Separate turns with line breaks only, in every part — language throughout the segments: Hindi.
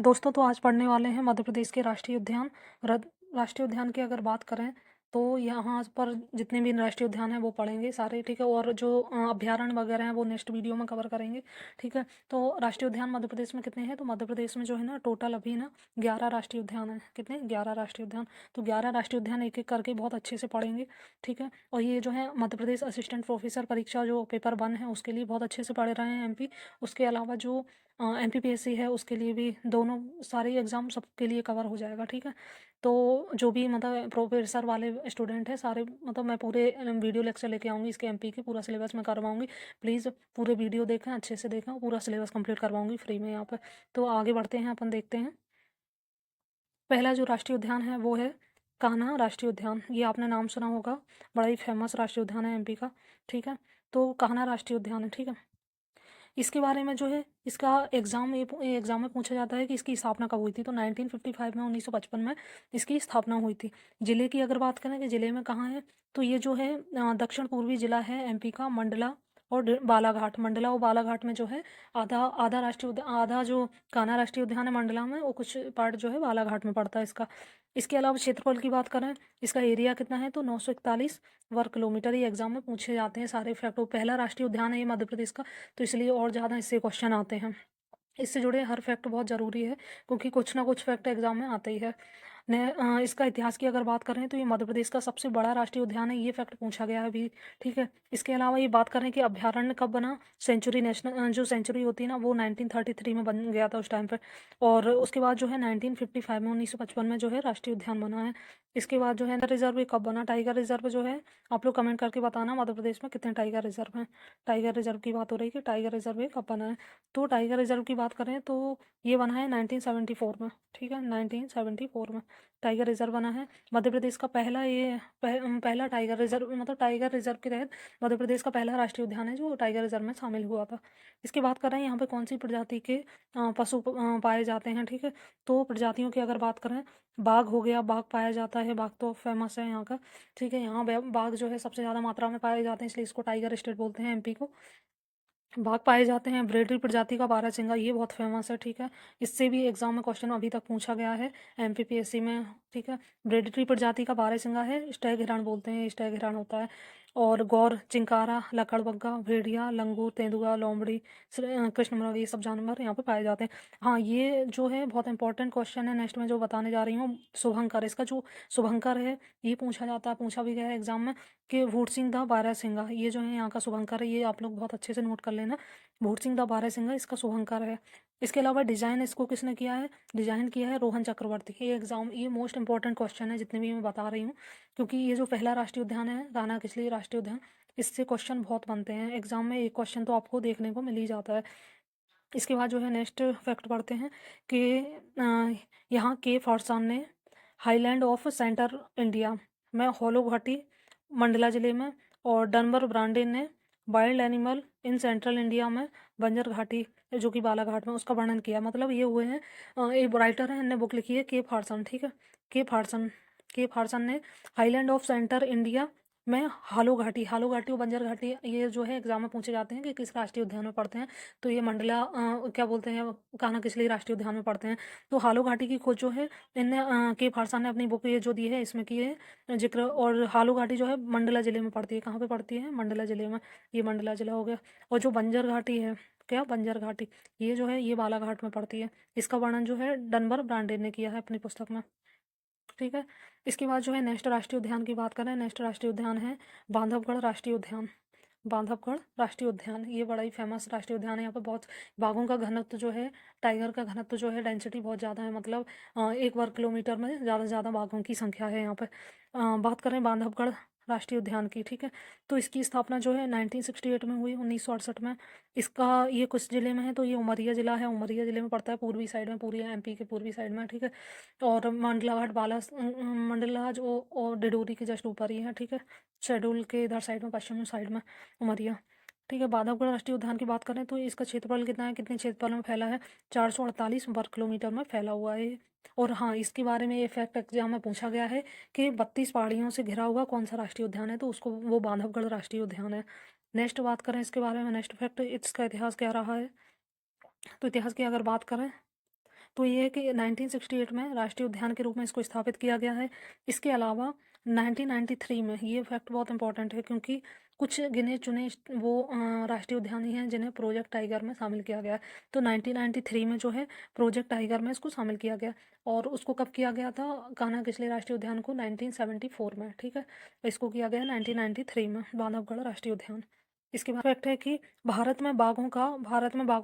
दोस्तों तो आज पढ़ने वाले हैं मध्य प्रदेश के राष्ट्रीय उद्यान। राष्ट्रीय उद्यान की अगर बात करें तो यहाँ पर जितने भी राष्ट्रीय उद्यान हैं वो पढ़ेंगे सारे, ठीक है। और जो अभ्यारण्य वगैरह हैं वो नेक्स्ट वीडियो में कवर करेंगे, ठीक है। तो राष्ट्रीय उद्यान मध्य प्रदेश में कितने हैं, तो मध्य प्रदेश में जो है ना टोटल अभी ना 11 राष्ट्रीय उद्यान हैं। कितने, 11 राष्ट्रीय उद्यान। तो 11 राष्ट्रीय उद्यान एक एक करके बहुत अच्छे से पढ़ेंगे, ठीक है। और ये जो है मध्य प्रदेश असिस्टेंट प्रोफेसर परीक्षा जो पेपर 1 है उसके लिए बहुत अच्छे से पढ़ रहे हैं MP। उसके अलावा जो MPPSC है उसके लिए भी दोनों सारे एग्ज़ाम सबके लिए कवर हो जाएगा, ठीक है। तो जो भी मतलब प्रोफेसर वाले स्टूडेंट हैं सारे, मतलब मैं पूरे वीडियो लेक्चर लेके आऊँगी इसके MP के, पूरा सिलेबस मैं करवाऊँगी। प्लीज़ पूरे वीडियो देखें, अच्छे से देखें, पूरा सिलेबस कंप्लीट करवाऊँगी फ्री में यहाँ पर। तो आगे बढ़ते हैं, अपन देखते हैं। पहला जो राष्ट्रीय उद्यान है वो है कान्हा राष्ट्रीय उद्यान। ये आपने नाम सुना होगा, बड़ा ही फेमस राष्ट्रीय उद्यान है MP का, ठीक है। तो कान्हा राष्ट्रीय उद्यान है, ठीक है। इसके बारे में जो है इसका एग्ज़ाम में पूछा जाता है कि इसकी स्थापना कब हुई थी, तो 1955 में, 1955 में इसकी स्थापना हुई थी। ज़िले की अगर बात करें कि ज़िले में कहाँ है, तो ये जो है दक्षिण पूर्वी ज़िला है MP का, मंडला और बालाघाट। मंडला और बालाघाट में जो है आधा आधा आधा जो कान्हा राष्ट्रीय उद्यान है मंडला में, और कुछ पार्ट जो है बालाघाट में पड़ता है इसका। इसके अलावा क्षेत्रफल की बात करें, इसका एरिया कितना है, तो 941 वर्ग किलोमीटर। ये एग्जाम में पूछे जाते हैं सारे फैक्ट। पहला राष्ट्रीय उद्यान है ये मध्य प्रदेश का, तो इसलिए और ज़्यादा इससे क्वेश्चन आते हैं। इससे जुड़े हर फैक्ट बहुत ज़रूरी है क्योंकि कुछ ना कुछ फैक्ट एग्जाम में आते ही है। इसका इतिहास की अगर बात करें तो ये मध्य प्रदेश का सबसे बड़ा राष्ट्रीय उद्यान है, ये फैक्ट पूछा गया है अभी, ठीक है। इसके अलावा ये बात करें कि अभ्यारण्य कब बना, सेंचुरी नेशनल जो सेंचुरी होती है ना वो 1933 में बन गया था उस टाइम पर। और उसके बाद जो है 1955 में, 1955 में जो है राष्ट्रीय उद्यान बना है। इसके बाद जो है रिजर्व ये कब बना, टाइगर रिजर्व जो है आप लोग कमेंट करके बताना मध्य प्रदेश में कितने टाइगर रिजर्व हैं। टाइगर रिजर्व की बात हो रही है कि टाइगर रिजर्व ये कब बना है। तो टाइगर रिजर्व की बात करें तो ये बना है 1974 में, ठीक है, 1974 में टाइगर रिजर्व बना है। मध्य प्रदेश का पहला पहला टाइगर रिजर्व, मतलब टाइगर रिजर्व के तहत मध्य प्रदेश का पहला राष्ट्रीय उद्यान है जो टाइगर रिजर्व में शामिल हुआ था। इसकी बात कर रहे हैं यहाँ पे कौन सी प्रजाति के पशु पाए जाते हैं, ठीक है। तो प्रजातियों की अगर बात करें, बाघ हो गया, बाघ पाया जाता है, बाघ तो फेमस है यहाँ का, ठीक है। यहाँ बाघ जो है सबसे ज़्यादा मात्रा में पाए जाते हैं इसलिए इसको टाइगर स्टेट बोलते हैं MP को। बाघ पाए जाते हैं। ब्रेडरी प्रजाति का बारहसिंगा, ये बहुत फेमस है, ठीक है। इससे भी एग्जाम में क्वेश्चन अभी तक पूछा गया है MPPSC में, ठीक है। ब्रेडरी प्रजाति का बारहसिंगा है, स्टैग हिरण बोलते हैं, स्टैग हिरण होता है। और गौर, चिंकारा, लकड़बग्गा, भेड़िया, लंगूर, तेंदुआ, लोमड़ी, कृष्ण मृग, ये सब जानवर यहाँ पे पाए जाते हैं। हाँ, ये जो है बहुत इंपॉर्टेंट क्वेश्चन है नेक्स्ट में जो बताने जा रही हूँ, शुभंकर। इसका जो शुभंकर है ये पूछा जाता है, पूछा भी गया है एग्जाम में कि भूट सिंह द बारहसिंगा, ये जो है यहाँ का शुभंकर है, ये आप लोग बहुत अच्छे से नोट कर लेना। भूट सिंह द बारहसिंगा इसका शुभंकर है। इसके अलावा डिजाइन इसको किसने किया है, डिजाइन किया है रोहन चक्रवर्ती। ये मोस्ट इंपॉर्टेंट क्वेश्चन है जितने भी मैं बता रही हूँ, क्योंकि ये जो पहला राष्ट्रीय उद्यान है कान्हा किसली राष्ट्रीय उद्यान, इससे क्वेश्चन बहुत बनते हैं एग्जाम में, एक क्वेश्चन तो आपको देखने को मिल ही जाता है। इसके बाद जो है नेक्स्ट फैक्ट पढ़ते हैं कि यहाँ के फॉर्सान ने हाईलैंड ऑफ सेंटर इंडिया में होलो घाटी मंडला जिले में, और डनबर ब्रांडे ने wild animal in central India में बंजर घाटी जो कि बालाघाट में, उसका वर्णन किया। मतलब ये हुए हैं एक राइटर है, इन्होंने बुक लिखी है के फार्सन, ठीक है। के फार्सन ने हाईलैंड ऑफ सेंटर इंडिया में हालो घाटी और बंजर घाटी, ये जो है एग्जाम में पूछे जाते हैं कि किस राष्ट्रीय उद्यान में पढ़ते हैं। तो ये मंडला क्या बोलते हैं, कान्हा किसली राष्ट्रीय उद्यान में पढ़ते हैं। तो हालो घाटी की खोज जो है इनने के फारसान ने अपनी बुक ये जो दी है इसमें की है जिक्र। और हालो घाटी जो है मंडला जिले में पड़ती है, कहाँ पे पड़ती है, मंडला जिले में, ये मंडला जिला हो गया। और जो बंजर घाटी है, क्या बंजर घाटी, ये जो है ये बालाघाट में पड़ती है। इसका वर्णन जो है डनबर ब्रांडे ने किया है अपनी पुस्तक में, ठीक है। इसके बाद जो है नेक्स्ट राष्ट्रीय उद्यान की बात करें, नेक्स्ट राष्ट्रीय उद्यान है बांधवगढ़ राष्ट्रीय उद्यान। बांधवगढ़ राष्ट्रीय उद्यान ये बड़ा ही फेमस राष्ट्रीय उद्यान है। यहाँ पे बहुत बाघों का घनत्व जो है, टाइगर का घनत्व जो है, डेंसिटी बहुत ज़्यादा है, मतलब 1 वर्ग किलोमीटर में ज़्यादा से ज़्यादा बाघों की संख्या है यहाँ पे। बात करें बांधवगढ़ राष्ट्रीय उद्यान की, ठीक है। तो इसकी स्थापना जो है 1968 में हुई, 1968 में। इसका ये कुछ ज़िले में है, तो ये उमरिया ज़िला है, उमरिया ज़िले में पड़ता है, पूर्वी साइड में, पूरी MP के पूर्वी साइड में, ठीक है। और मंडलाघाट मंडला जो और डिडोरी के जस्ट ऊपर ही है, ठीक है। शेड्यूल के इधर साइड में, पश्चिमी साइड में उमरिया, ठीक है। बांधवगढ़ राष्ट्रीय उद्यान की बात करें तो इसका क्षेत्रफल कितना है, कितने क्षेत्रफल में फैला है, 448 वर्ग किलोमीटर में फैला हुआ है। और हाँ, इसके बारे में ये फैक्ट एग्जाम में पूछा गया है कि 32 पहाड़ियों से घिरा हुआ कौन सा राष्ट्रीय उद्यान है, तो उसको वो बांधवगढ़ राष्ट्रीय उद्यान है। नेक्स्ट बात करें इसके बारे में, नेक्स्ट फैक्ट इसका इतिहास क्या रहा है। तो इतिहास की अगर बात करें तो ये है कि 1968 में राष्ट्रीय उद्यान के रूप में इसको स्थापित किया गया है। इसके अलावा 1993 में, ये फैक्ट बहुत इंपॉर्टेंट है क्योंकि कुछ गिने चुने वो राष्ट्रीय उद्यान ही हैं जिन्हें प्रोजेक्ट टाइगर में शामिल किया गया है। तो 1993 में जो है प्रोजेक्ट टाइगर में इसको शामिल किया गया, और उसको कब किया गया था, कान्हा किसली राष्ट्रीय उद्यान को 1974 में, ठीक है। इसको किया गया 1993 में बांधवगढ़ राष्ट्रीय उद्यान। इसके बाद फैक्ट है कि भारत में बाघों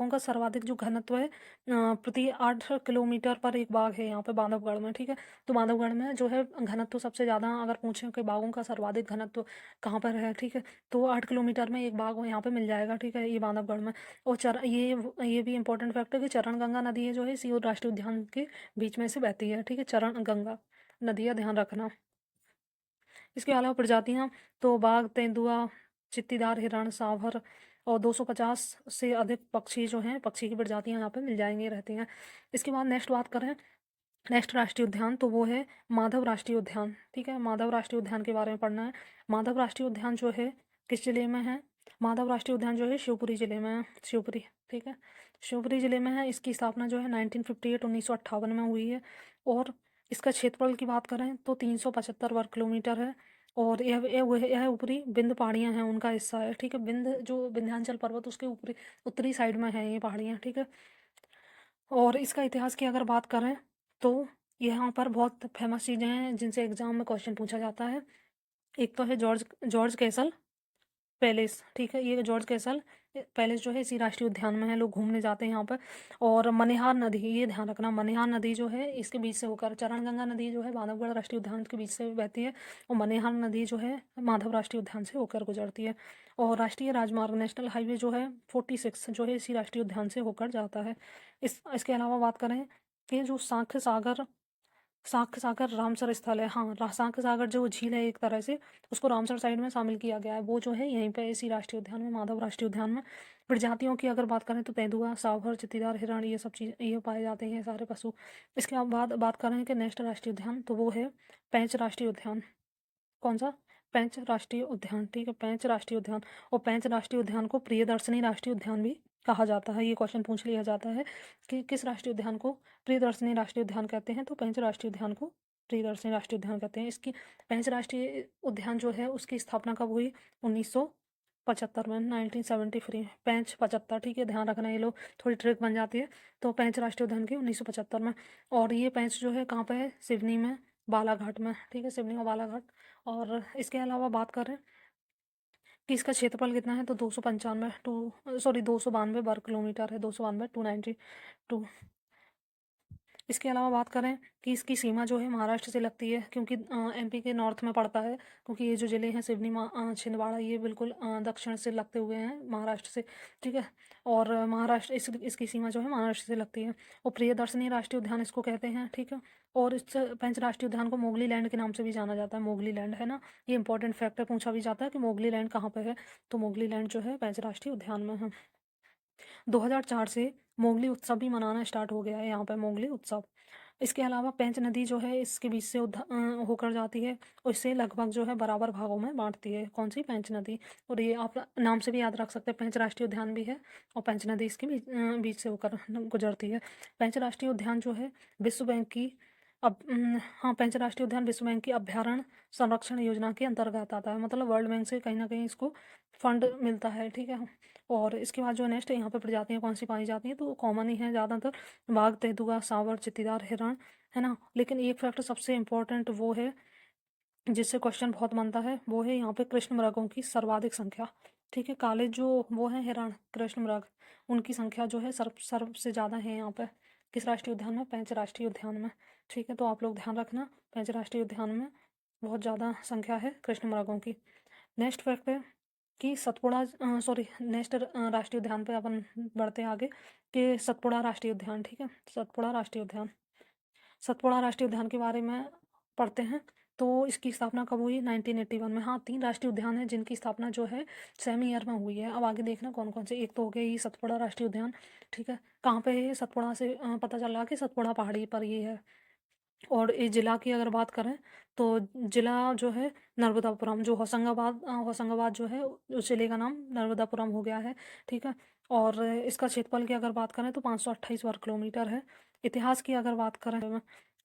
का सर्वाधिक जो घनत्व है प्रति 8 किलोमीटर पर एक बाघ है यहाँ पे बांधवगढ़ में, ठीक है। तो बांधवगढ़ में जो है घनत्व सबसे ज़्यादा, अगर पूछें कि बाघों का सर्वाधिक घनत्व कहाँ पर है, ठीक है, तो 8 किलोमीटर में एक बाघ यहाँ पे मिल जाएगा, ठीक है, ये बांधवगढ़ में। और ये भी इंपॉर्टेंट फैक्ट है कि चरण गंगा नदी है जो है सीहोर राष्ट्रीय उद्यान के बीच में से बहती है, ठीक है, चरण गंगा नदी का ध्यान रखना। इसके अलावा प्रजातियाँ तो बाघ, तेंदुआ, चित्तीदार हिरण, सांभर और 250 से अधिक पक्षी जो हैं, पक्षी की प्रजातियाँ यहाँ पे मिल जाएंगी, रहती हैं। इसके बाद नेक्स्ट बात करें, नेक्स्ट राष्ट्रीय उद्यान तो वो है माधव राष्ट्रीय उद्यान, ठीक है। माधव राष्ट्रीय उद्यान के बारे में पढ़ना है। माधव राष्ट्रीय उद्यान जो है किस जिले में है, माधव राष्ट्रीय उद्यान जो है शिवपुरी जिले में है, शिवपुरी, ठीक है, शिवपुरी जिले में है। इसकी स्थापना जो है 1958 में हुई है, और इसका क्षेत्रफल की बात करें तो 375 वर्ग किलोमीटर है, और यह ऊपरी विंध्य पहाड़ियाँ हैं उनका हिस्सा है, ठीक है। विंध्य जो विंध्याचल पर्वत उसके ऊपरी उत्तरी साइड में है ये पहाड़ियाँ, ठीक है। और इसका इतिहास की अगर बात करें तो यहाँ पर बहुत फेमस चीज़ें हैं जिनसे एग्जाम में क्वेश्चन पूछा जाता है। एक तो है जॉर्ज कैसल पैलेस, ठीक है, ये जॉर्ज कैसल पैलेस जो है इसी राष्ट्रीय उद्यान में है, लोग घूमने जाते हैं यहाँ पर। और मनिहार नदी, ये ध्यान रखना, मनिहार नदी जो है इसके बीच से होकर, चरणगंगा नदी जो है बांधवगढ़ राष्ट्रीय उद्यान के बीच से बहती है, और मनिहार नदी जो है माधव राष्ट्रीय उद्यान से होकर गुजरती है। और राष्ट्रीय राजमार्ग नेशनल हाईवे जो है 46 जो है इसी राष्ट्रीय उद्यान से होकर जाता है। इसके अलावा बात करें कि जो साख्य सागर रामसर स्थल है, हाँ, साख्य सागर जो झील है एक तरह से, उसको रामसर साइड में शामिल किया गया है, वो जो है यहीं पे इसी राष्ट्रीय उद्यान में, माधव राष्ट्रीय उद्यान में। प्रजातियों की अगर बात करें तो तेंदुआ, सांभर, चित्तीदार हिरण, ये सब चीज़ ये पाए जाते हैं सारे पशु। इसके बाद बात करें कि नेक्स्ट राष्ट्रीय उद्यान तो वो है पेंच राष्ट्रीय उद्यान। कौन सा? पेंच राष्ट्रीय उद्यान, ठीक है, पेंच राष्ट्रीय उद्यान। और पेंच राष्ट्रीय उद्यान को प्रियदर्शनी राष्ट्रीय उद्यान भी कहा जाता है, ये क्वेश्चन पूछ लिया जाता है कि किस राष्ट्रीय उद्यान को प्रियदर्शनी राष्ट्रीय उद्यान कहते हैं, तो पेंच राष्ट्रीय उद्यान को प्रियदर्शनी राष्ट्रीय उद्यान कहते हैं। इसकी पेंच राष्ट्रीय उद्यान जो है उसकी स्थापना कब हुई? 1975 में, 1973, पेंच 75, ठीक है, ध्यान रखना, ये लोग थोड़ी ट्रिक बन जाती है। तो पेंच राष्ट्रीय उद्यान की 1975 में। और ये पेंच जो है कहाँ पे है? सिवनी में, बालाघाट में, ठीक है, सिवनी और बालाघाट। और इसके अलावा बात करें कि इसका क्षेत्रफल कितना है, तो 292 वर्ग किलोमीटर है, 292, 292। इसके अलावा बात करें कि इसकी सीमा जो है महाराष्ट्र से लगती है, क्योंकि एमपी के नॉर्थ में पड़ता है, क्योंकि ये जो ज़िले हैं सिवनी, छिंदवाड़ा, ये बिल्कुल दक्षिण से लगते हुए हैं महाराष्ट्र से, ठीक है। और महाराष्ट्र इसकी सीमा जो है महाराष्ट्र से लगती है। और प्रियदर्शनी राष्ट्रीय उद्यान इसको कहते हैं, ठीक है। और इस पेंच राष्ट्रीय उद्यान को मोगली लैंड के नाम से भी जाना जाता है, मोगली लैंड है ना, ये इंपॉर्टेंट फैक्ट है, पूछा भी जाता है कि मोगली लैंड कहाँ पर है, तो मोगली लैंड जो है पेंच राष्ट्रीय उद्यान में है। 2004 से मोगली उत्सव भी मनाना स्टार्ट हो गया है यहाँ पे, मोगली उत्सव। इसके अलावा पेंच नदी जो है इसके बीच से होकर जाती है, और इससे लगभग जो है बराबर भागों में बांटती है, कौन सी? पेंच नदी। और ये आप नाम से भी याद रख सकते हैं, पेंच राष्ट्रीय उद्यान भी है और पेंच नदी इसके बीच से होकर गुजरती है। पेंच राष्ट्रीय उद्यान जो है विश्व बैंक की हाँ, पेंच राष्ट्रीय उद्यान विश्व बैंक की अभ्यारण्य संरक्षण योजना के अंतर्गत आता है, मतलब वर्ल्ड बैंक से कहीं ना कहीं इसको फंड मिलता है, ठीक है। और इसके बाद जो नेक्स्ट यहाँ पे प्रजातियाँ कौन सी पाई जाती हैं, तो कॉमन ही है ज़्यादातर, बाघ, तेंदुआ, सांभर, चित्तीदार हिरण, है ना। लेकिन एक फैक्टर सबसे इम्पोर्टेंट वो है जिससे क्वेश्चन बहुत बनता है, वो है यहाँ पे कृष्ण मृगों की सर्वाधिक संख्या, ठीक है। काले जो वो हैं हिरण, कृष्ण मृग, उनकी संख्या जो है सर्व से ज़्यादा है यहाँ पे, किस राष्ट्रीय उद्यान में? पेंच राष्ट्रीय उद्यान में, ठीक है। तो आप लोग ध्यान रखना, पेंच राष्ट्रीय उद्यान में बहुत ज़्यादा संख्या है कृष्ण मृगों की। नेक्स्ट फैक्ट है कि नेक्स्ट राष्ट्रीय उद्यान पे अपन बढ़ते हैं आगे, कि सतपुड़ा राष्ट्रीय उद्यान, ठीक है, सतपुड़ा राष्ट्रीय उद्यान। सतपुड़ा राष्ट्रीय उद्यान के बारे में पढ़ते हैं। तो इसकी स्थापना कब हुई? 1981 में। हाँ, 3 राष्ट्रीय उद्यान हैं जिनकी स्थापना जो है सेम ईयर में हुई है। अब आगे देखना कौन कौन से। एक तो हो गया ये सतपुड़ा राष्ट्रीय उद्यान, ठीक है। कहाँ पे है ये? सतपुड़ा से पता चल रहा कि सतपुड़ा पहाड़ी पर ये है। और इस ज़िला की अगर बात करें तो ज़िला जो है नर्मदापुरम, जो होशंगाबाद जो है उस ज़िले का नाम नर्मदापुरम हो गया है, ठीक है। और इसका क्षेत्रफल की अगर बात करें तो 528 वर्ग किलोमीटर है। इतिहास की अगर बात करें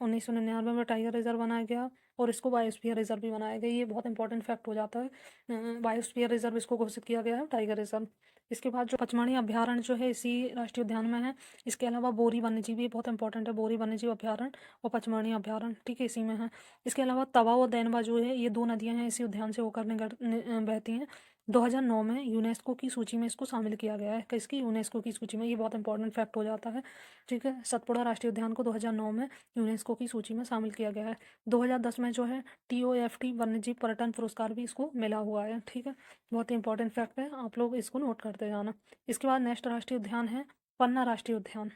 1999 में टाइगर रिजर्व बनाया गया और इसको बायोस्फीयर रिजर्व भी बनाया गया। ये बहुत इंपॉर्टेंट फैक्ट हो जाता है। बायोस्फीयर रिजर्व इसको घोषित किया गया है, टाइगर रिजर्व। इसके बाद जो पचमढ़ी अभ्यारण्य जो है इसी राष्ट्रीय उद्यान में है। इसके अलावा बोरी वन्यजीव बहुत इंपॉर्टेंट है, बोरी वन्यजीव अभ्यारण्य और पचमढ़ी अभ्यारण्य, ठीक है, इसी में है। इसके अलावा तवा और दैनवा जो है ये दो नदियां हैं इसी उद्यान से होकर बहती हैं। 2009 में यूनेस्को की सूची में इसको शामिल किया गया है। किसकी? यूनेस्को की सूची में। ये बहुत इंपॉर्टेंट फैक्ट हो जाता है, ठीक है। सतपुड़ा राष्ट्रीय उद्यान को 2009 में यूनेस्को की सूची में शामिल किया गया है। 2010 में जो है TOFT वन्यजीव पर्यटन पुरस्कार भी इसको मिला हुआ है, ठीक है। बहुत ही इंपॉर्टेंट फैक्ट है, आप लोग इसको नोट करते जाना। इसके बाद नेक्स्ट राष्ट्रीय उद्यान है पन्ना राष्ट्रीय उद्यान।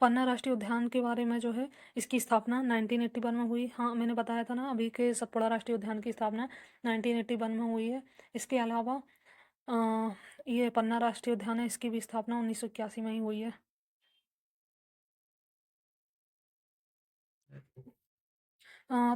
पन्ना राष्ट्रीय उद्यान के बारे में जो है इसकी स्थापना 1981 में हुई। हाँ, मैंने बताया था ना अभी के सतपुड़ा राष्ट्रीय उद्यान की स्थापना 1981 में हुई है। इसके अलावा ये पन्ना राष्ट्रीय उद्यान है, इसकी भी स्थापना 1981 में ही हुई है।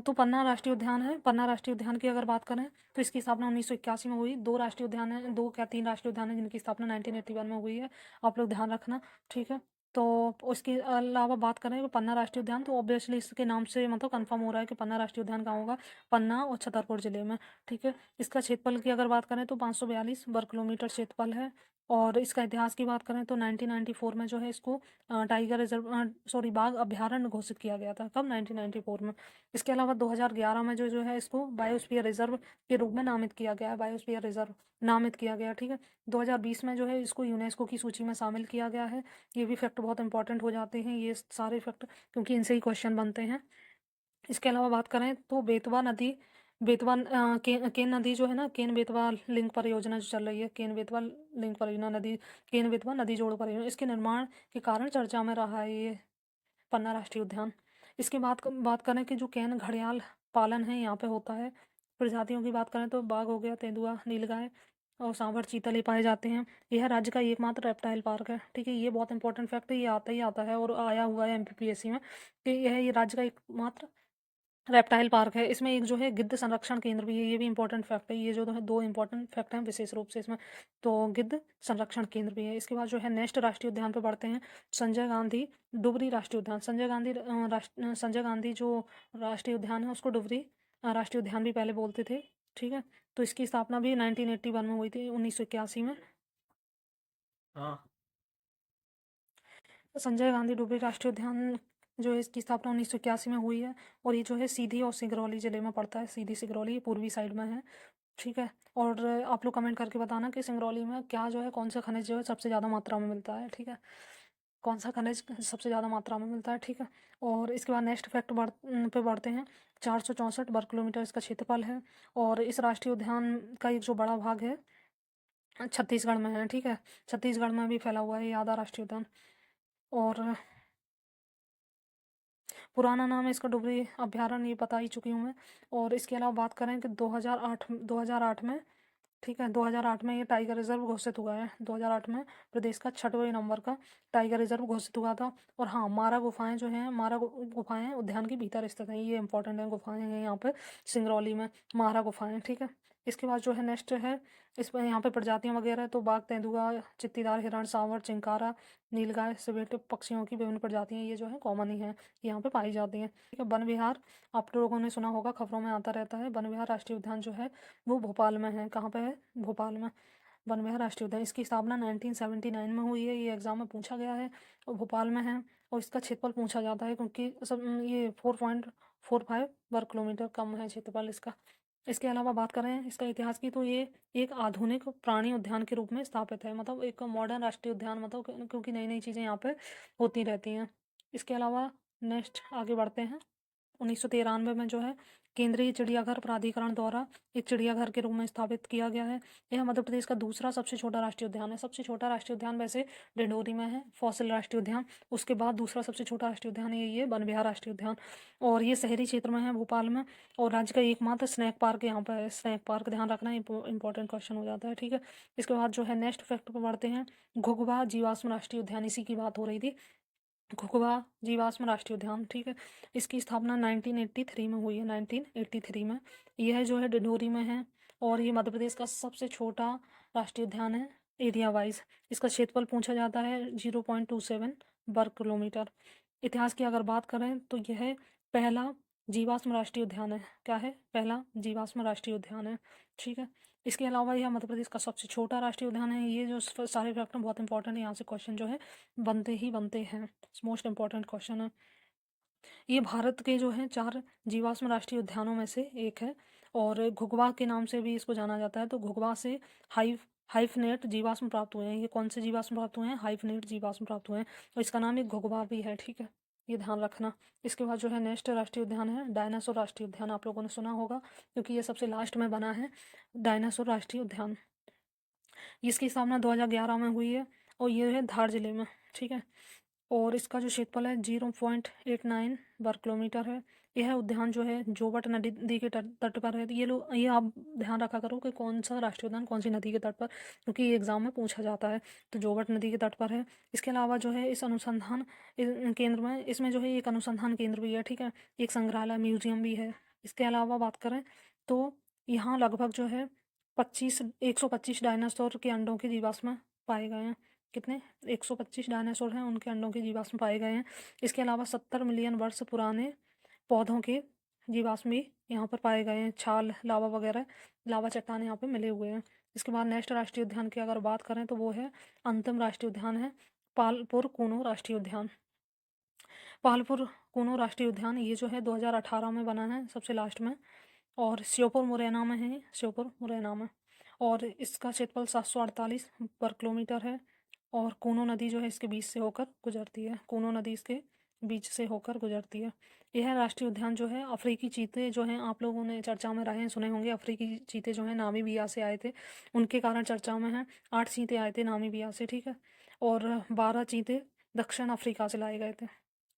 तो पन्ना राष्ट्रीय उद्यान है। पन्ना राष्ट्रीय उद्यान की अगर बात करें तो इसकी स्थापना 1981 में हुई। दो राष्ट्रीय उद्यान है, दो क्या तीन राष्ट्रीय उद्यान है जिनकी स्थापना 1981 में हुई है, आप लोग ध्यान रखना, ठीक है। तो उसके अलावा बात करें तो पन्ना राष्ट्रीय उद्यान, तो ऑब्वियसली इसके नाम से मतलब कंफर्म हो रहा है कि पन्ना राष्ट्रीय उद्यान कहाँ होगा, पन्ना और छतरपुर जिले में, ठीक है। इसका क्षेत्रफल की अगर बात करें तो 542 वर्ग किलोमीटर क्षेत्रफल है। और इसका इतिहास की बात करें तो 1994 में जो है इसको टाइगर रिजर्व बाघ अभ्यारण्य घोषित किया गया था। कब? 1994 में। इसके अलावा 2011 में जो जो है इसको बायोस्फीयर रिजर्व के रूप में नामित किया गया है, बायोस्फीयर रिजर्व नामित किया गया, ठीक है। 2020 में जो है इसको यूनेस्को की सूची में शामिल किया गया है। ये भी फैक्ट बहुत इंपॉर्टेंट हो जाते हैं ये सारे फैक्ट, क्योंकि इनसे ही क्वेश्चन बनते हैं। इसके अलावा बात करें तो बेतवा नदी, केन नदी जो है ना, केन बेतवा लिंक परियोजना जो चल रही है, केन बेतवा लिंक परियोजना, नदी केन बेतवा नदी जोड़ परियोजना, इसके निर्माण के कारण चर्चा में रहा है ये पन्ना राष्ट्रीय उद्यान। इसके बात करें कि जो केन घड़ियाल पालन है यहाँ पे होता है। प्रजातियों की बात करें तो बाघ हो गया, तेंदुआ, नीलगाय और सांभर चीतल ये पाए जाते हैं। यह राज्य का एकमात्र रेप्टाइल पार्क है, ठीक है। ये बहुत इंपॉर्टेंट फैक्ट है, ये आता ही आता है और आया हुआ है MPPSC में कि ये राज्य का एकमात्र रेप्टाइल पार्क है। इसमें एक जो है गिद्ध संरक्षण केंद्र भी है, ये भी इंपॉर्टेंट फैक्ट है। ये जो है दो इंपॉर्टेंट फैक्ट हैं विशेष रूप से इसमें, तो गिद्ध संरक्षण केंद्र भी है। इसके बाद जो है नेक्स्ट राष्ट्रीय उद्यान पे बढ़ते हैं, संजय गांधी डुबरी राष्ट्रीय उद्यान। संजय गांधी जो राष्ट्रीय उद्यान है उसको डुबरी राष्ट्रीय उद्यान भी पहले बोलते थे, ठीक है। तो इसकी स्थापना भी 1981 में हुई थी, 1981 में। हाँ, संजय गांधी डुबरी राष्ट्रीय उद्यान जो है इसकी स्थापना 1981 में हुई है। और ये जो है सीधी और सिंगरौली जिले में पड़ता है, सीधी सिंगरौली पूर्वी साइड में है, ठीक है। और आप लोग कमेंट करके बताना कि सिंगरौली में क्या जो है कौन सा खनिज जो है सबसे ज़्यादा मात्रा में मिलता है, ठीक है। कौन सा खनिज सबसे ज़्यादा मात्रा में मिलता है, ठीक है। और इसके बाद नेक्स्ट फैक्ट पे बढ़ते हैं। 464 वर्ग किलोमीटर इसका क्षेत्रफल है। और इस राष्ट्रीय उद्यान का एक जो बड़ा भाग है छत्तीसगढ़ में है, ठीक है। छत्तीसगढ़ में भी फैला हुआ है ये आधा राष्ट्रीय उद्यान। और पुराना नाम है इसका डुबरी अभ्यारण्य, ये बता ही चुकी हूँ मैं। और इसके अलावा बात करें कि 2008 में, ठीक है, 2008 में ये टाइगर रिजर्व घोषित हुआ है। 2008 में प्रदेश का 6वें नंबर का टाइगर रिजर्व घोषित हुआ था। और हाँ, मारा गुफाएं जो हैं, गुफाएं उद्यान के भीतर स्थित हैं, ये इंपॉर्टेंट है, गुफाएं हैं यहाँ पे सिंगरौली में, मारा गुफाएं, ठीक है। इसके बाद जो है नेक्स्ट है इसमें यहाँ पे प्रजातियाँ वगैरह, तो बाघ, तेंदुआ, चित्तीदार हिरण, सांभर, चिंकारा, नीलगाय, सिवेट पक्षियों की विभिन्न प्रजातियाँ ये जो है कॉमन ही हैं, यहाँ पे पाई जाती हैं, ठीक है। वन विहार आप लोगों ने सुना होगा, खबरों में आता रहता है। वन विहार राष्ट्रीय उद्यान जो है वो भोपाल में है। कहाँ पे है? भोपाल में वन विहार राष्ट्रीय उद्यान। इसकी स्थापना 1979 में हुई है, ये एग्जाम में पूछा गया है, और भोपाल में है। और इसका क्षेत्रफल पूछा जाता है क्योंकि सब ये 4.45 वर्ग किलोमीटर कम है क्षेत्रफल इसका। इसके अलावा बात करें इसका इतिहास की, तो ये एक आधुनिक प्राणी उद्यान के रूप में स्थापित है, मतलब एक मॉडर्न राष्ट्रीय उद्यान, मतलब क्योंकि नई नई चीज़ें यहाँ पे होती रहती हैं। इसके अलावा नेक्स्ट आगे बढ़ते हैं। 1993 में जो है केंद्रीय चिड़ियाघर प्राधिकरण द्वारा एक चिड़ियाघर के रूप में स्थापित किया गया है। यह मध्य प्रदेश का दूसरा सबसे छोटा राष्ट्रीय उद्यान है। सबसे छोटा राष्ट्रीय उद्यान वैसे डिंडोरी में है, फॉसिल राष्ट्रीय उद्यान। उसके बाद दूसरा सबसे छोटा राष्ट्रीय उद्यान है ये वन विहार राष्ट्रीय उद्यान। और ये शहरी क्षेत्र में है, भोपाल में। और राज्य का एकमात्र स्नैक पार्क यहाँ पर है। स्नैक पार्क ध्यान रखना, इंपॉर्टेंट क्वेश्चन हो जाता है, ठीक है। इसके बाद जो है नेक्स्ट फैक्ट पर बढ़ते हैं। घुघुआ जीवाश्म राष्ट्रीय उद्यान, इसी की बात हो रही थी, घुघुआ जीवाश्म राष्ट्रीय उद्यान, ठीक है। इसकी स्थापना 1983 में हुई है, 1983 में। यह जो है डिंडोरी में है। और ये मध्य प्रदेश का सबसे छोटा राष्ट्रीय उद्यान है एरिया वाइज। इसका क्षेत्रफल पूछा जाता है 0.27 वर्ग किलोमीटर। इतिहास की अगर बात करें तो यह पहला जीवाश्म राष्ट्रीय उद्यान है। क्या है? पहला जीवाश्म राष्ट्रीय उद्यान है। ठीक है। इसके अलावा यह मध्य प्रदेश का सबसे छोटा राष्ट्रीय उद्यान है। ये जो सारे फैक्टर बहुत इंपॉर्टेंट है, यहाँ से क्वेश्चन जो है बनते ही बनते हैं। मोस्ट इंपॉर्टेंट क्वेश्चन है। ये भारत के जो है 4 जीवाश्म राष्ट्रीय उद्यानों में से एक है और घुघवा के नाम से भी इसको जाना जाता है। तो घुघवा से हाइफनेट जीवाश्म प्राप्त हुए हैं। ये कौन से जीवाश्म प्राप्त हुए हैं? हाइफनेट जीवाश्म प्राप्त हुए हैं और इसका नाम एक घुघवा भी है। ठीक है, ये ध्यान रखना। इसके बाद जो है नेक्स्ट राष्ट्रीय उद्यान है डायनासोर राष्ट्रीय उद्यान। आप लोगों ने सुना होगा क्योंकि ये सबसे लास्ट में बना है, डायनासोर राष्ट्रीय उद्यान। इसकी स्थापना 2011 में हुई है और ये है धार जिले में। ठीक है, और इसका जो क्षेत्रफल है 0.89 वर्ग किलोमीटर है। यह उद्यान जो है जोवट नदी के तट पर है। ये आप ध्यान रखा करो कि कौन सा राष्ट्रीय उद्यान कौन सी नदी के तट पर, क्योंकि ये एग्जाम में पूछा जाता है। तो जोवट नदी के तट पर है। इसके अलावा जो है इस अनुसंधान केंद्र में, इसमें जो है एक अनुसंधान केंद्र भी है। ठीक है, एक संग्रहालय म्यूजियम भी है। इसके अलावा बात करें तो यहाँ लगभग जो है 125 डायनासोर के अंडों के जीवाश्म पाए गए हैं। कितने? 125 डायनासोर हैं, उनके अंडों के जीवाश्म पाए गए हैं। इसके अलावा 70 मिलियन वर्ष पुराने पौधों के जीवाश्म भी यहाँ पर पाए गए हैं। छाल, लावा वगैरह, लावा चट्टान यहाँ पे मिले हुए हैं। इसके बाद नेक्स्ट राष्ट्रीय उद्यान की अगर बात करें तो वो है अंतिम राष्ट्रीय उद्यान है पालपुर कूनो राष्ट्रीय उद्यान। पालपुर कूनो राष्ट्रीय उद्यान ये जो है 2018 में बना है, सबसे लास्ट में, और श्योपुर मुरैना में है, श्योपुर मुरैना में। और इसका क्षेत्रफल 748 वर्ग किलोमीटर है और कूनो नदी जो है इसके बीच से होकर गुजरती है। कूनो नदी इसके बीच से होकर गुजरती है। यह राष्ट्रीय उद्यान जो है अफ्रीकी चीते जो हैं, आप लोगों ने चर्चा में रहे सुने होंगे, अफ्रीकी चीते जो हैं नामीबिया से आए थे, उनके कारण चर्चा में हैं। 8 चीते आए थे नामीबिया से। ठीक है, और 12 चीते दक्षिण अफ्रीका से लाए गए थे।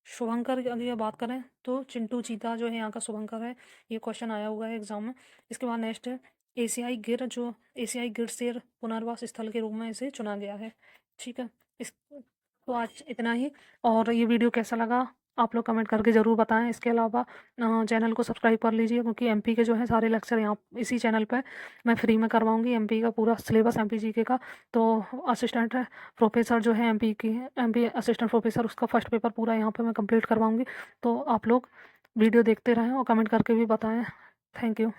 शुभंकर की अगर बात करें तो चिंटू चीता जो है यहाँ का शुभंकर है। ये क्वेश्चन आया हुआ है एग्जाम में। इसके बाद नेक्स्ट है एशियाई गिर, जो एशियाई गिर शेर पुनर्वास स्थल के रूप में इसे चुना गया है। ठीक है, इस तो आज इतना ही। और ये वीडियो कैसा लगा आप लोग कमेंट करके ज़रूर बताएं। इसके अलावा चैनल को सब्सक्राइब कर लीजिए, क्योंकि एमपी के जो है सारे लेक्चर यहाँ इसी चैनल पर मैं फ्री में करवाऊँगी। एमपी का पूरा सिलेबस एमपी जीके का। तो असिस्टेंट प्रोफेसर जो है एमपी असिस्टेंट प्रोफेसर, उसका फर्स्ट पेपर पूरा यहाँ पे मैं कंप्लीट करवाऊँगी। तो आप लोग वीडियो देखते रहें और कमेंट करके भी बताएं। Thank you.